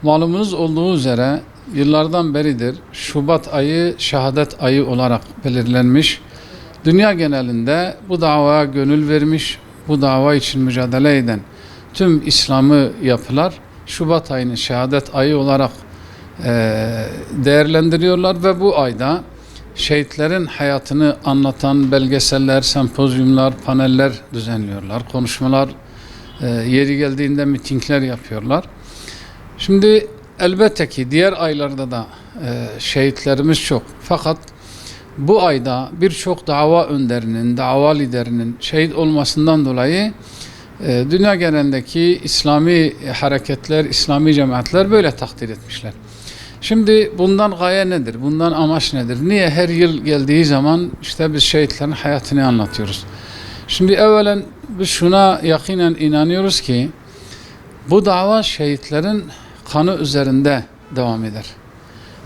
Malumunuz olduğu üzere yıllardan beridir Şubat ayı şehadet ayı olarak belirlenmiş. Dünya genelinde bu davaya gönül vermiş, bu dava için mücadele eden tüm İslam'ı yapılar Şubat ayını şehadet ayı olarak değerlendiriyorlar ve bu ayda şehitlerin hayatını anlatan belgeseller, sempozyumlar, paneller düzenliyorlar, konuşmalar, yeri geldiğinde mitingler yapıyorlar. Şimdi elbette ki diğer aylarda da şehitlerimiz çok. Fakat bu ayda birçok dava önderinin, dava liderinin şehit olmasından dolayı dünya genelindeki İslami hareketler, İslami cemaatler böyle takdir etmişler. Şimdi bundan gaye nedir? Bundan amaç nedir? Niye her yıl geldiği zaman işte biz şehitlerin hayatını anlatıyoruz? Şimdi evvelen biz şuna yakinen inanıyoruz ki bu dava şehitlerin kanı üzerinde devam eder.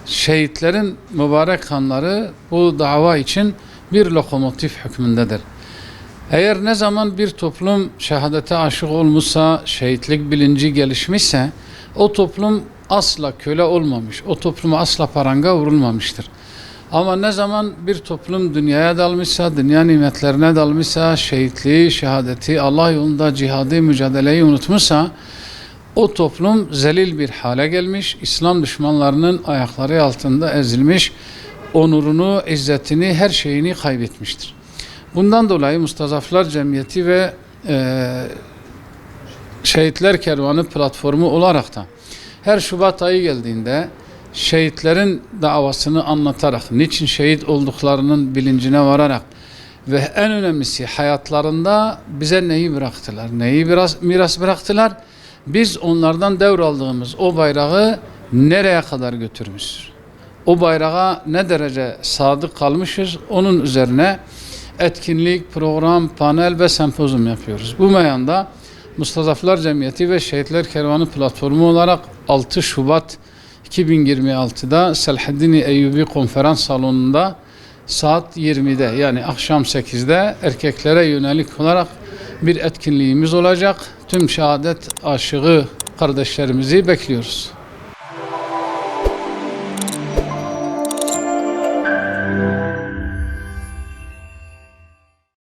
Şehitlerin mübarek kanları bu dava için bir lokomotif hükmündedir. Eğer ne zaman bir toplum şehadete aşık olmuşsa, şehitlik bilinci gelişmişse, o toplum asla köle olmamış, o topluma asla paranga vurulmamıştır. Ama ne zaman bir toplum dünyaya dalmışsa, dünya nimetlerine dalmışsa, şehitliği, şehadeti, Allah yolunda cihadı, mücadeleyi unutmuşsa, o toplum zelil bir hale gelmiş, İslam düşmanlarının ayakları altında ezilmiş, onurunu, izzetini, her şeyini kaybetmiştir. Bundan dolayı Mustazaflar Cemiyeti ve Şehitler Kervanı platformu olarak da her Şubat ayı geldiğinde şehitlerin davasını anlatarak, niçin şehit olduklarının bilincine vararak ve en önemlisi hayatlarında bize neyi bıraktılar, neyi miras bıraktılar, biz onlardan devraldığımız o bayrağı nereye kadar götürmüşüz, o bayrağa ne derece sadık kalmışız, onun üzerine etkinlik, program, panel ve sempozyum yapıyoruz. Bu meyanda Mustazaflar Cemiyeti ve Şehitler Kervanı platformu olarak 6 Şubat 2026'da Selahaddin Eyyubi Konferans Salonu'nda saat 20'de yani akşam 8'de erkeklere yönelik olarak bir etkinliğimiz olacak. Tüm şehadet aşığı kardeşlerimizi bekliyoruz.